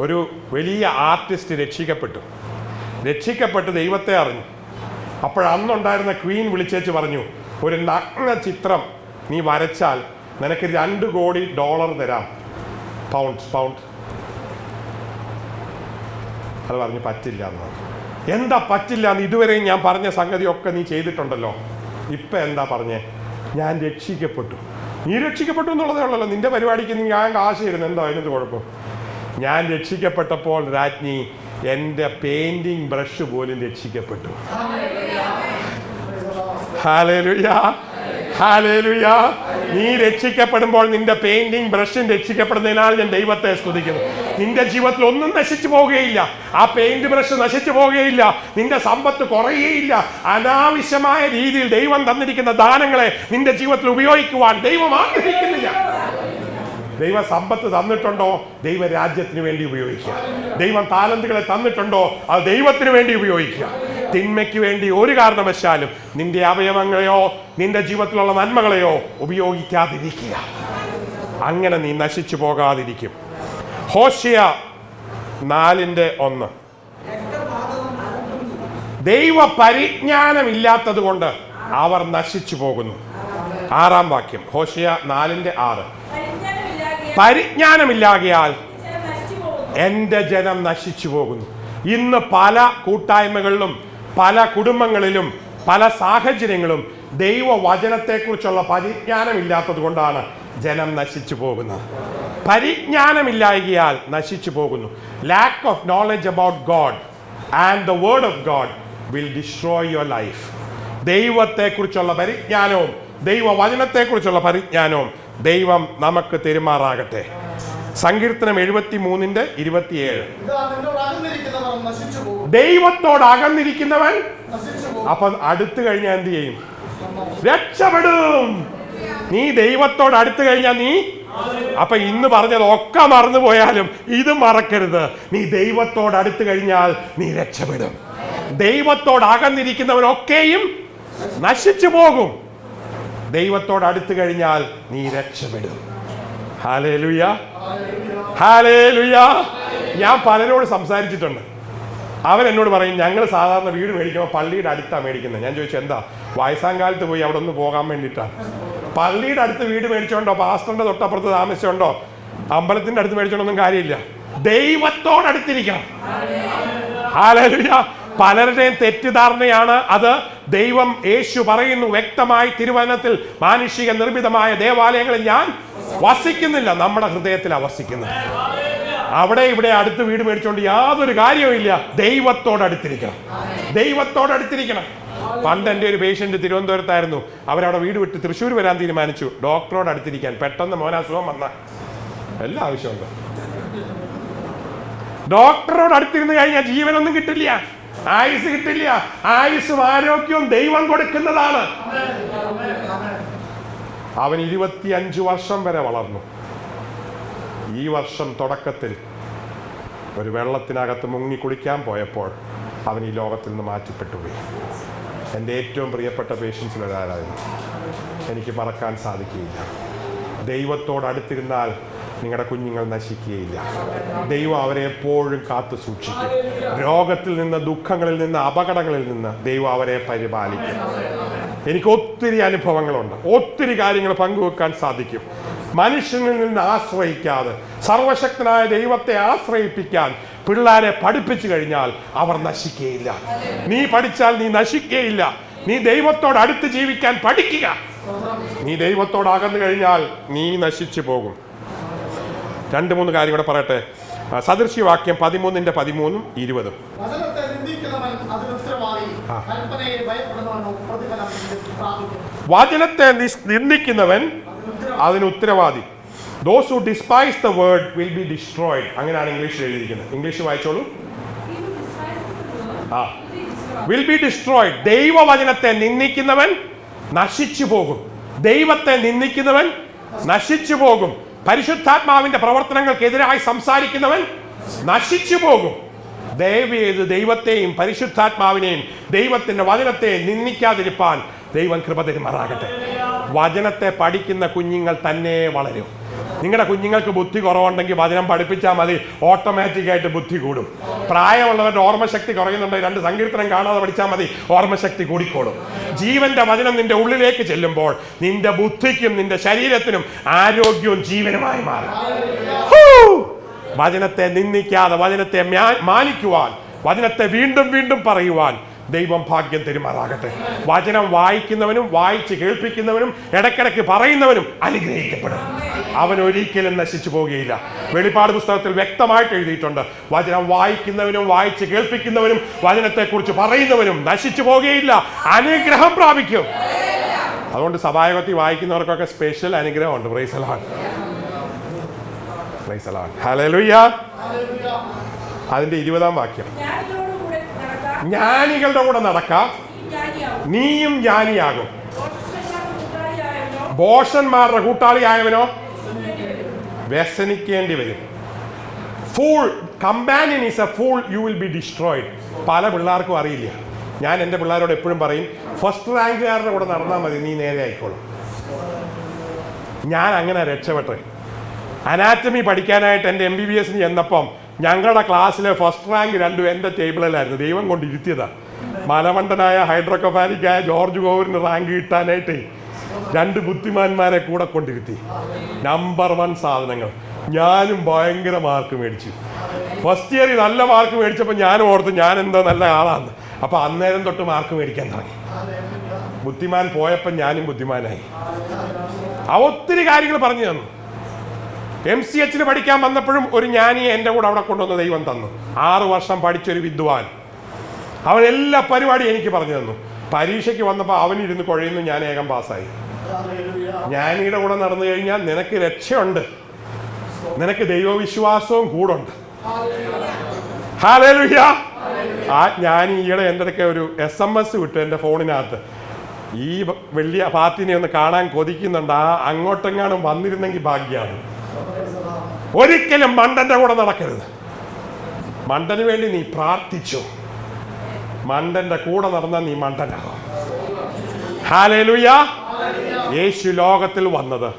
ഒരു വലിയ ആർട്ടിസ്റ്റ് രക്ഷിക്കപ്പെട്ട് ദൈവത്തെ അറിഞ്ഞു. അപ്പോഴന്നുണ്ടായിരുന്ന ക്വീൻ വിളിച്ചേച്ച് പറഞ്ഞു, ഒരു നഗ്ന ചിത്രം നീ വരച്ചാൽ നിനക്ക് $2 കോടി തരാം. പൗണ്ട്. അത് പറഞ്ഞു പറ്റില്ല എന്ന്. എന്താ പറ്റില്ല എന്ന്? ഇതുവരെയും ഞാൻ പറഞ്ഞ സംഗതിയൊക്കെ നീ ചെയ്തിട്ടുണ്ടല്ലോ. ഇപ്പം എന്താ പറഞ്ഞേ? ഞാൻ രക്ഷിക്കപ്പെട്ടു. നീ രക്ഷിക്കപ്പെട്ടു എന്നുള്ളതേ ഉള്ളല്ലോ. നിന്റെ പരിപാടിക്ക് നീ ഞാൻ കാശ് തരുന്നു. എന്താ അതിനകത്ത് കുഴപ്പം? ഞാൻ രക്ഷിക്കപ്പെട്ടപ്പോൾ രാജ്ഞി എൻ്റെ പെയിന്റിംഗ് ബ്രഷ് പോലും രക്ഷിക്കപ്പെട്ടു. Hallelujah, hallelujah. നീ രക്ഷിക്കപ്പെടുമ്പോൾ നിന്റെ പെയിന്റിംഗ് ബ്രഷും രക്ഷിക്കപ്പെടുന്നതിനാൽ ഞാൻ ദൈവത്തെ സ്തുതിക്കുന്നു. നിന്റെ ജീവിതത്തിൽ ഒന്നും നശിച്ചു പോവുകയില്ല. ആ പെയിന്റ് ബ്രഷ് നശിച്ചു പോവുകയില്ല. നിന്റെ സമ്പത്ത് കുറയുകയില്ല. അനാവശ്യമായ രീതിയിൽ ദൈവം തന്നിരിക്കുന്ന ദാനങ്ങളെ നിന്റെ ജീവിതത്തിൽ ഉപയോഗിക്കുവാൻ ദൈവം ആഗ്രഹിക്കുന്നില്ല. ദൈവ സമ്പത്ത് തന്നിട്ടുണ്ടോ? ദൈവരാജ്യത്തിന് വേണ്ടി ഉപയോഗിക്കുക. ദൈവം താലന്തുകളെ തന്നിട്ടുണ്ടോ? അത് ദൈവത്തിന് വേണ്ടി ഉപയോഗിക്കുക. തിന്മയ്ക്ക് വേണ്ടി ഒരു കാരണവശാലും നിന്റെ അവയവങ്ങളെയോ നിന്റെ ജീവിതത്തിലുള്ള നന്മകളെയോ ഉപയോഗിക്കാതിരിക്കുക. അങ്ങനെ നീ നശിച്ചു പോകാതിരിക്കും. ഹോശേയ 4:1. ദൈവ പരിജ്ഞാനമില്ലാത്തത് കൊണ്ട് അവർ നശിച്ചു പോകുന്നു. 6-ാം വാക്യം, ഹോശേയ 4:6. പരിജ്ഞാനമില്ലാകയാൽ എൻ്റെ ജനം നശിച്ചു പോകുന്നു. ഇന്ന് പല കൂട്ടായ്മകളിലും പല കുടുംബങ്ങളിലും പല സാഹചര്യങ്ങളും ദൈവവചനത്തെക്കുറിച്ചുള്ള പരിജ്ഞാനമില്ലാത്തത് കൊണ്ടാണ് ജനം നശിച്ചു പോകുന്നത്. പരിജ്ഞാനമില്ലായകയാൽ നശിച്ചു പോകുന്നു. Lack of knowledge about God and the word of God will destroy your life. ദൈവത്തെക്കുറിച്ചുള്ള പരിജ്ഞാനവും ദൈവവചനത്തെക്കുറിച്ചുള്ള പരിജ്ഞാനവും ദൈവം നമുക്ക് തെരുമാറാകട്ടെ. സങ്കീർത്തനം 73:27. ദൈവത്തോട് അകന്നിരിക്കുന്നവൻ അപ്പൊ അടുത്തു കഴിഞ്ഞാൽ എന്ത് ചെയ്യും? രക്ഷപ്പെടും. നീ ദൈവത്തോട് അടുത്തു കഴിഞ്ഞാൽ നീ അപ്പൊ ഇന്ന് പറഞ്ഞതൊക്കെ മറന്നു പോയാലും ഇത് മറക്കരുത്. നീ ദൈവത്തോട് അടുത്തു കഴിഞ്ഞാൽ നീ രക്ഷപ്പെടും. ദൈവത്തോട് അകന്നിരിക്കുന്നവനൊക്കെയും നശിച്ചു പോകും. ദൈവത്തോട് അടുത്തു കഴിഞ്ഞാൽ നീ രക്ഷപ്പെടും. Hallelujah, hallelujah. ഞാൻ പലരോട് സംസാരിച്ചിട്ടുണ്ട്. അവരെന്നോട് പറയും, ഞങ്ങൾ സാധാരണ വീട് മേടിക്കുമ്പോൾ പള്ളിയുടെ അടുത്താണ് മേടിക്കുന്നത്. ഞാൻ ചോദിച്ചു, എന്താ? വയസ്സാങ്കാലത്ത് പോയി അവിടെ ഒന്ന് പോകാൻ വേണ്ടിയിട്ടാണ്. പള്ളിയുടെ അടുത്ത് വീട് മേടിച്ചോണ്ടോ, പാസ്റ്ററിന്റെ തൊട്ടപ്പുറത്ത് താമസിച്ചോണ്ടോ, അമ്പലത്തിന്റെ അടുത്ത് മേടിച്ചോണ്ടൊന്നും കാര്യമില്ല. ദൈവത്തോടടുത്തിരിക്കണം. ഹല്ലേലൂയ. പലരുടെയും തെറ്റിദ്ധാരണയാണ് അത്. ദൈവം, യേശു പറയുന്നു വ്യക്തമായി തിരുവചനത്തിൽ, മാനുഷിക നിർമ്മിതമായ ദേവാലയങ്ങളിൽ ഞാൻ വസിക്കുന്നില്ല. നമ്മുടെ ഹൃദയത്തിലാണ് വസിക്കുന്നത്. അവിടെ ഇവിടെ അടുത്ത് വീട് മേടിച്ചുകൊണ്ട് യാതൊരു കാര്യവുമില്ല. ദൈവത്തോടടുത്തിരിക്കണം, ദൈവത്തോടടുത്തിരിക്കണം. പണ്ട് എൻ്റെ ഒരു പേഷ്യന്റ് തിരുവനന്തപുരത്തായിരുന്നു. അവരവിടെ വീട് വിട്ട് തൃശ്ശൂർ വരാൻ തീരുമാനിച്ചു. ഡോക്ടറോട് അടുത്തിരിക്കാൻ. പെട്ടെന്ന് മോനാസുഖം വന്ന എല്ലാ ആവശ്യമുണ്ട്. ഡോക്ടറോട് അടുത്തിരുന്ന് കഴിഞ്ഞാൽ ജീവനൊന്നും കിട്ടില്ല, ആയുസ് കിട്ടില്ല. ആയുസ്സും ആരോഗ്യവും ദൈവം കൊടുക്കുന്നതാണ്. അവൻ 25 വർഷം വരെ വളർന്നു. ഈ വർഷം തുടക്കത്തിൽ ഒരു വെള്ളത്തിനകത്ത് മുങ്ങി കുളിക്കാൻ പോയപ്പോൾ അവൻ ഈ ലോകത്തിൽ നിന്ന് മാറ്റിപ്പെട്ടുപോയി. എൻ്റെ ഏറ്റവും പ്രിയപ്പെട്ട പേഷ്യൻസിലൊരാളായിരുന്നു. എനിക്ക് മറക്കാൻ സാധിക്കുകയില്ല. ദൈവത്തോടടുത്തിരുന്നാൽ നിങ്ങളുടെ കുഞ്ഞുങ്ങൾ നശിക്കുകയില്ല. ദൈവം അവരെ എപ്പോഴും കാത്തു സൂക്ഷിക്കും. രോഗത്തിൽ നിന്ന്, ദുഃഖങ്ങളിൽ നിന്ന്, അപകടങ്ങളിൽ നിന്ന് ദൈവം അവരെ പരിപാലിക്കും. എനിക്ക് ഒത്തിരി അനുഭവങ്ങളുണ്ട്, ഒത്തിരി കാര്യങ്ങൾ പങ്കുവെക്കാൻ സാധിക്കും. മനുഷ്യനിൽ നിന്ന് ആശ്രയിക്കാതെ സർവശക്തനായ ദൈവത്തെ ആശ്രയിപ്പിക്കാൻ പിള്ളേരെ പഠിപ്പിച്ചു കഴിഞ്ഞാൽ അവർ നശിക്കുകയില്ല. നീ പഠിച്ചാൽ നീ നശിക്കുകയില്ല. നീ ദൈവത്തോട് അടുത്ത് ജീവിക്കാൻ പഠിക്കുക. നീ ദൈവത്തോടകന്നു കഴിഞ്ഞാൽ നീ നശിച്ചു പോകും. 2-3 കാര്യം കൂടെ പറയട്ടെ. സദൃശ്യവാക്യം 13:13-20. വചനത്തെ നിന്ദിക്കുന്നവൻ അതിന് ഉത്തരവാദി. Those who despise the word will be destroyed. അങ്ങനെയാണ് ഇംഗ്ലീഷിൽ എഴുതിയിരിക്കുന്നത്. ഇംഗ്ലീഷ് വായിച്ചോളൂ. Will be destroyed. ദൈവവചനത്തെ നിന്ദിക്കുന്നവൻ നശിച്ചു പോകും. ദൈവത്തെ നിന്ദിക്കുന്നവൻ നശിച്ചു പോകും. പരിശുദ്ധാത്മാവിന്റെ പ്രവർത്തനങ്ങൾക്കെതിരായി സംസാരിക്കുന്നവൻ നശിച്ചു പോകും. ദയവ് ചെയ്ത് ദൈവത്തെയും പരിശുദ്ധാത്മാവിനെയും ദൈവത്തിന്റെ വചനത്തെ നിന്ദിക്കാതിരിപ്പാൻ ദൈവം കൃപ തരുമാറാകട്ടെ. വചനത്തെ പഠിക്കുന്ന കുഞ്ഞുങ്ങൾ തന്നെ വളരും. നിങ്ങളുടെ കുഞ്ഞുങ്ങൾക്ക് ബുദ്ധി കുറവുണ്ടെങ്കിൽ വചനം പഠിപ്പിച്ചാൽ മതി, ഓട്ടോമാറ്റിക്കായിട്ട് ബുദ്ധി കൂടും. പ്രായമുള്ളവരുടെ ഓർമ്മശക്തി കുറയുന്നുണ്ടെങ്കിൽ 2 സങ്കീർത്തനം കാണാതെ പഠിച്ചാൽ മതി, ഓർമ്മശക്തി കൂടിക്കോളും. ജീവന്റെ വചനം നിന്റെ ഉള്ളിലേക്ക് ചെല്ലുമ്പോൾ നിന്റെ ബുദ്ധിക്കും നിന്റെ ശരീരത്തിനും ആരോഗ്യവും ജീവനുമായി മാറും. വചനത്തെ നിന്ദിക്കാതെ വചനത്തെ മാനിക്കുവാൻ, വചനത്തെ വീണ്ടും വീണ്ടും പറയുവാൻ ദൈവം ഭാഗ്യം തരുമാറാകട്ടെ. വചനം വായിക്കുന്നവനും വായിച്ച് കേൾപ്പിക്കുന്നവനും ഇടയ്ക്കിടയ്ക്ക് പറയുന്നവനും അനുഗ്രഹിക്കപ്പെടും. അവൻ ഒരിക്കലും നശിച്ചു പോകുകയില്ല. വെളിപ്പാട് പുസ്തകത്തിൽ വ്യക്തമായിട്ട് എഴുതിയിട്ടുണ്ട്, വചനം വായിക്കുന്നവനും വായിച്ച് കേൾപ്പിക്കുന്നവനും വചനത്തെക്കുറിച്ച് പറയുന്നവനും നശിച്ചു പോകുകയില്ല, അനുഗ്രഹം പ്രാപിക്കും. അതുകൊണ്ട് സഭായോഗത്തിൽ വായിക്കുന്നവർക്കൊക്കെ സ്പെഷ്യൽ അനുഗ്രഹമുണ്ട്. Praise the Lord, praise the Lord, hallelujah. അതിന്റെ 20-ാം വാക്യം, ജ്ഞാനികളുടെ കൂടെ നടക്കാം, നീയും ജ്ഞാനിയാകും. ഭോഷന്മാരുടെ കൂട്ടാളിയായവനോ വ്യസനിക്കേണ്ടി വരും. Fool companion is A fool, you will be destroyed. പല പിള്ളേർക്കും അറിയില്ല. ഞാൻ എൻ്റെ പിള്ളേരോട് എപ്പോഴും പറയും, ഫസ്റ്റ് റാങ്കുകാരുടെ കൂടെ നടന്നാൽ മതി, നീ നേരെ ആയിക്കോളും. ഞാൻ അങ്ങനെ രക്ഷപ്പെട്ടെ. അനാറ്റമി പഠിക്കാനായിട്ട് എൻ്റെ MBBS ചെന്നപ്പം ഞങ്ങളുടെ ക്ലാസ്സിലെ ഫസ്റ്റ് റാങ്ക് 2 എൻ്റെ ടേബിളിലായിരുന്നു. ദൈവം കൊണ്ട് ഇരുത്തിയതാണ്. മലമണ്ടനായ ഹൈഡ്രോക്കോഫാനിക്കായ ജോർജ് ഗോവറിന് റാങ്ക് കിട്ടാനായിട്ട് 2 ബുദ്ധിമാന്മാരെ കൂടെ കൊണ്ടിരുത്തി. നമ്പർ 1 സാധനങ്ങൾ. ഞാനും ഭയങ്കര മാർക്ക് മേടിച്ചു. ഫസ്റ്റ് ഇയറിൽ നല്ല മാർക്ക് മേടിച്ചപ്പോൾ ഞാൻ ഓർത്ത് ഞാൻ എന്തോ നല്ല ആളാണ്. അപ്പം അന്നേരം തൊട്ട് മാർക്ക് മേടിക്കാൻ തുടങ്ങി. ബുദ്ധിമാൻ പോയപ്പോൾ ഞാനും ബുദ്ധിമാനായി. ഒത്തിരി കാര്യങ്ങൾ പറഞ്ഞു തന്നു. MCH പഠിക്കാൻ വന്നപ്പോഴും ഒരു ജ്ഞാനിയെ എൻ്റെ കൂടെ അവിടെ കൊണ്ടുവന്ന് ദൈവം തന്നു. 6 വർഷം പഠിച്ചൊരു വിദ്വാൻ. അവൻ എല്ലാ പരിപാടിയും എനിക്ക് പറഞ്ഞു തന്നു. പരീക്ഷയ്ക്ക് വന്നപ്പോൾ അവനിരുന്ന് കുഴയുന്നു, ഞാൻ ഏകം പാസ്സായി. ജ്ഞാനിയുടെ കൂടെ നടന്നു കഴിഞ്ഞാൽ നിനക്ക് രക്ഷയുണ്ട്, നിനക്ക് ദൈവവിശ്വാസവും കൂടുണ്ട്. ഹല്ലേലൂയ. ആ ജ്ഞാനി ഈയിടെ എൻ്റെ അടുക്കെ ഒരു SMS വിട്ടു എൻ്റെ ഫോണിനകത്ത്. ഈ വലിയ പാർട്ടിനെ ഒന്ന് കാണാൻ കൊതിക്കുന്നുണ്ട്, അങ്ങോട്ടെങ്ങാനും വന്നിരുന്നെങ്കിൽ ഭാഗ്യമാണ്. ഒരിക്കലും മണ്ടന്റെ കൂടെ നടക്കരുത്. മണ്ടന് വേണ്ടി നീ പ്രാർത്ഥിച്ചു, മണ്ടന്റെ കൂടെ നടന്നാൽ നീ മണ്ടനാകും. ഹല്ലേലൂയ. യേശു ലോകത്തിൽ വന്നത്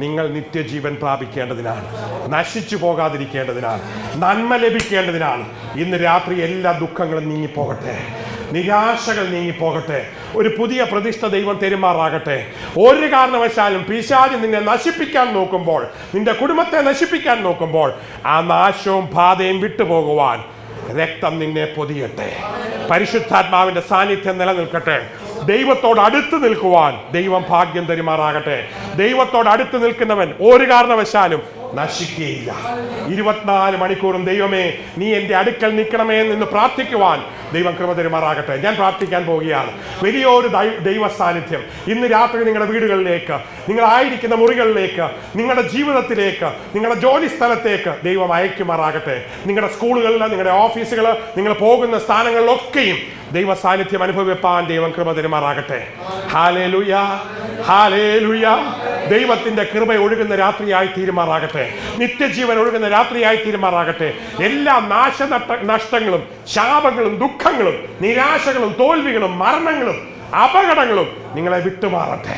നിങ്ങൾ നിത്യജീവൻ പ്രാപിക്കേണ്ടതിനാണ്, നശിച്ചു പോകാതിരിക്കേണ്ടതിനാണ്, നന്മ ലഭിക്കേണ്ടതിനാണ്. ഇന്ന് രാത്രി എല്ലാ ദുഃഖങ്ങളും നീങ്ങിപ്പോകട്ടെ, നിരാശകൾ നീങ്ങിപ്പോകട്ടെ, ഒരു പുതിയ പ്രതിഷ്ഠ ദൈവം തെരുമാറാകട്ടെ. ഒരു കാരണവശാലും പിശാച് നിന്നെ നശിപ്പിക്കാൻ നോക്കുമ്പോൾ, നിന്റെ കുടുംബത്തെ നശിപ്പിക്കാൻ നോക്കുമ്പോൾ, ആ നാശവും ബാധയും വിട്ടുപോകുവാൻ രക്തം നിന്നെ പൊതിയട്ടെ. പരിശുദ്ധാത്മാവിന്റെ സാന്നിധ്യം നിലനിൽക്കട്ടെ. ദൈവത്തോട് അടുത്ത് നിൽക്കുവാൻ ദൈവം ഭാഗ്യം തരുമാറാകട്ടെ. ദൈവത്തോട് അടുത്ത് നിൽക്കുന്നവൻ ഒരു കാരണവശാലും നശിക്കുകയില്ല. 24 മണിക്കൂറും ദൈവമേ നീ എൻ്റെ അടുക്കൽ നിൽക്കണമേ എന്ന് പ്രാർത്ഥിക്കുവാൻ ദൈവം കൃപ തരുമാറാകട്ടെ. ഞാൻ പ്രാർത്ഥിക്കാൻ പോവുകയാണ്. വലിയൊരു ദൈവ സാന്നിധ്യം ഇന്ന് രാത്രി നിങ്ങളുടെ വീടുകളിലേക്ക്, നിങ്ങളായിരിക്കുന്ന മുറികളിലേക്ക്, നിങ്ങളുടെ ജീവിതത്തിലേക്ക്, നിങ്ങളുടെ ജോലി സ്ഥലത്തേക്ക് ദൈവം അയക്കുമാറാകട്ടെ. നിങ്ങളുടെ സ്കൂളുകളിൽ, നിങ്ങളുടെ ഓഫീസുകൾ, നിങ്ങൾ പോകുന്ന സ്ഥാനങ്ങളിലൊക്കെയും ദൈവ സാന്നിധ്യം അനുഭവിപ്പാൻ ദൈവം കൃപ തരുമാറാകട്ടെ. Hallelujah, hallelujah. ദൈവത്തിന്റെ കൃപ ഒഴുകുന്ന രാത്രിയായി തീരുമാറാകട്ടെ. നിത്യജീവൻ ഒഴുകുന്ന രാത്രിയായി തീരുമാറാകട്ടെ. എല്ലാ നഷ്ടങ്ങളും ശാപങ്ങളും ദുഃഖങ്ങളും നിരാശകളും തോൽവികളും മരണങ്ങളും അപകടങ്ങളും നിങ്ങളെ വിട്ടുമാറട്ടെ.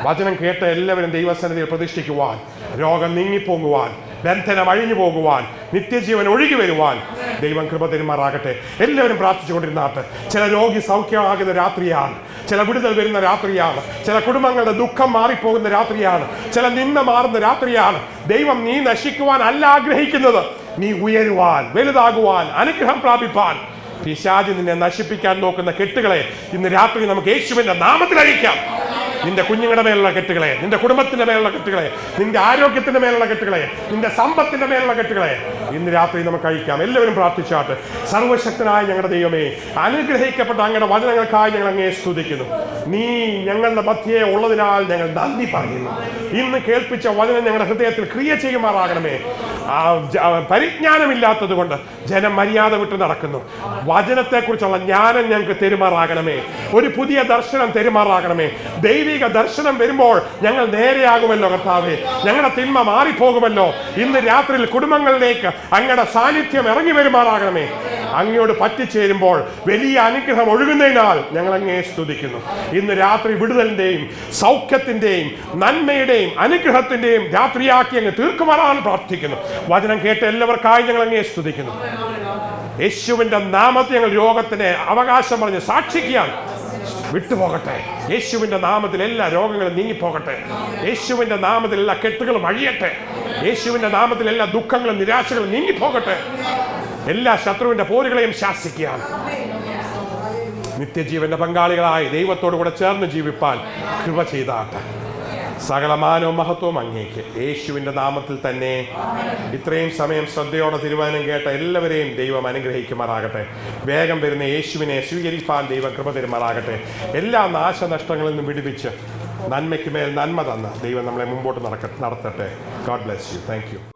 വചനം കേട്ട എല്ലാവരും ദൈവസന്നിധിയിൽ പ്രതിഷ്ഠിക്കുവാൻ, രോഗം നീങ്ങിപ്പോകുവാൻ, ബന്ധനം അഴിഞ്ഞു പോകുവാൻ, നിത്യജീവൻ ഒഴുകി വരുവാൻ ദൈവം കൃപ തരുമാറാകട്ടെ. എല്ലാവരും പ്രാർത്ഥിച്ചുകൊണ്ടിരുന്നാട്ട്. ചില രോഗി സൗഖ്യമാകുന്ന രാത്രിയാണ്, ചില വിടുതൽ വരുന്ന രാത്രിയാണ്, ചില കുടുംബങ്ങളുടെ ദുഃഖം മാറിപ്പോകുന്ന രാത്രിയാണ്, ചില നിന്ന മാറുന്ന രാത്രിയാണ്. ദൈവം നീ നശിക്കുവാൻ അല്ല ആഗ്രഹിക്കുന്നത്, നീ ഉയരുവാൻ, വലുതാകുവാൻ, അനുഗ്രഹം പ്രാപിപ്പാൻ. പിശാച് നിന്നെ നശിപ്പിക്കാൻ നോക്കുന്ന കെട്ടുകളെ ഇന്ന് രാത്രി നമുക്ക് യേശുവിന്റെ നാമത്തിൽ അഴിക്കാം. നിന്റെ കുഞ്ഞുങ്ങളുടെ മേലുള്ള കെട്ടുകളെ, നിന്റെ കുടുംബത്തിന്റെ മേലുള്ള കെട്ടുകളെ, നിന്റെ ആരോഗ്യത്തിന്റെ മേലുള്ള കെട്ടുകളെ, നിന്റെ സമ്പത്തിന്റെ മേലുള്ള കെട്ടുകളെ ഇന്ന് രാത്രി നമുക്ക് അഴിക്കാം. എല്ലാവരും പ്രാർത്ഥിച്ചാട്ട്. സർവശക്തനായ ഞങ്ങളുടെ ദൈവമേ, അനുഗ്രഹിക്കപ്പെട്ട അങ്ങയുടെ വചനങ്ങൾക്കായി ഞങ്ങൾ അങ്ങയെ സ്തുതിക്കുന്നു. നീ ഞങ്ങളുടെ മധ്യേ ഉള്ളതിനാൽ ഞങ്ങൾ നന്ദി പറയുന്നു. ഇന്ന് കേൾപ്പിച്ച വചനം ഞങ്ങളുടെ ഹൃദയത്തിൽ ക്രിയ ചെയ്യുമാറാകണമേ. പരിജ്ഞാനമില്ലാത്തത് കൊണ്ട് ജനം മര്യാദ വിട്ട് നടക്കുന്നു. വചനത്തെക്കുറിച്ചുള്ള ജ്ഞാനം ഞങ്ങൾക്ക് തെരുമാറാകണമേ. ഒരു പുതിയ ദർശനം തെരുമാറാകണമേ. ദൈവിക ദർശനം വരുമ്പോൾ ഞങ്ങൾ നേരെയാകുമല്ലോ കർത്താവേ. ഞങ്ങളുടെ തിന്മ മാറിപ്പോകുമല്ലോ. ഇന്ന് രാത്രിയിൽ കുടുംബങ്ങളിലേക്ക് അങ്ങയുടെ സാന്നിധ്യം ഇറങ്ങി വരുമാറാകണമേ. അങ്ങയോട് പറ്റിച്ചേരുമ്പോൾ വലിയ അനുഗ്രഹം ഒഴുകുന്നതിനാൽ ഞങ്ങൾ അങ്ങയെ സ്തുതിക്കുന്നു. ഇന്ന് രാത്രി വിടുതലിന്റെയും സൗഖ്യത്തിന്റെയും നന്മയുടെയും അനുഗ്രഹത്തിന്റെയും രാത്രിയാക്കി അങ്ങ് തീർക്കുമാറാൻ പ്രാർത്ഥിക്കുന്നു. വചനം കേട്ട എല്ലാവർക്കായി ഞങ്ങൾ അങ്ങയെ സ്തുതിക്കുന്നു. യേശുവിന്റെ നാമത്തിൽ ഞങ്ങൾ രോഗത്തിന് അവകാശം പറഞ്ഞ് സാക്ഷിക്കാൻ വിട്ടുപോകട്ടെ. യേശുവിന്റെ നാമത്തിൽ എല്ലാ രോഗങ്ങളും നീങ്ങിപ്പോകട്ടെ. യേശുവിന്റെ നാമത്തിൽ എല്ലാ കെട്ടുകളും അഴിയട്ടെ. യേശുവിന്റെ നാമത്തിൽ എല്ലാ ദുഃഖങ്ങളും നിരാശകളും നീങ്ങിപ്പോകട്ടെ. എല്ലാ ശത്രുവിന്റെ പോരുകളെയും ശാസിക്കാൻ, നിത്യജീവന്റെ പങ്കാളികളായി ദൈവത്തോടു കൂടെ ചേർന്ന് ജീവിപ്പാൻ കൃപ ചെയ്താട്ടെ. സകലമാനവും മഹത്വവും അങ്ങേക്ക് യേശുവിന്റെ നാമത്തിൽ തന്നെ. ഇത്രയും സമയം ശ്രദ്ധയോടെ തീരുമാനം കേട്ട എല്ലാവരെയും ദൈവം അനുഗ്രഹിക്കുമാറാകട്ടെ. വേഗം വരുന്ന യേശുവിനെ സ്വീകരിപ്പാൻ ദൈവം കൃപ തരുമാറാകട്ടെ. എല്ലാ നാശനഷ്ടങ്ങളിൽ നിന്നും വിടുവിച്ച് നന്മയ്ക്ക് മേൽ നന്മ തന്ന് ദൈവം നമ്മളെ മുമ്പോട്ട് നടത്തട്ടെ. God bless you. Thank U.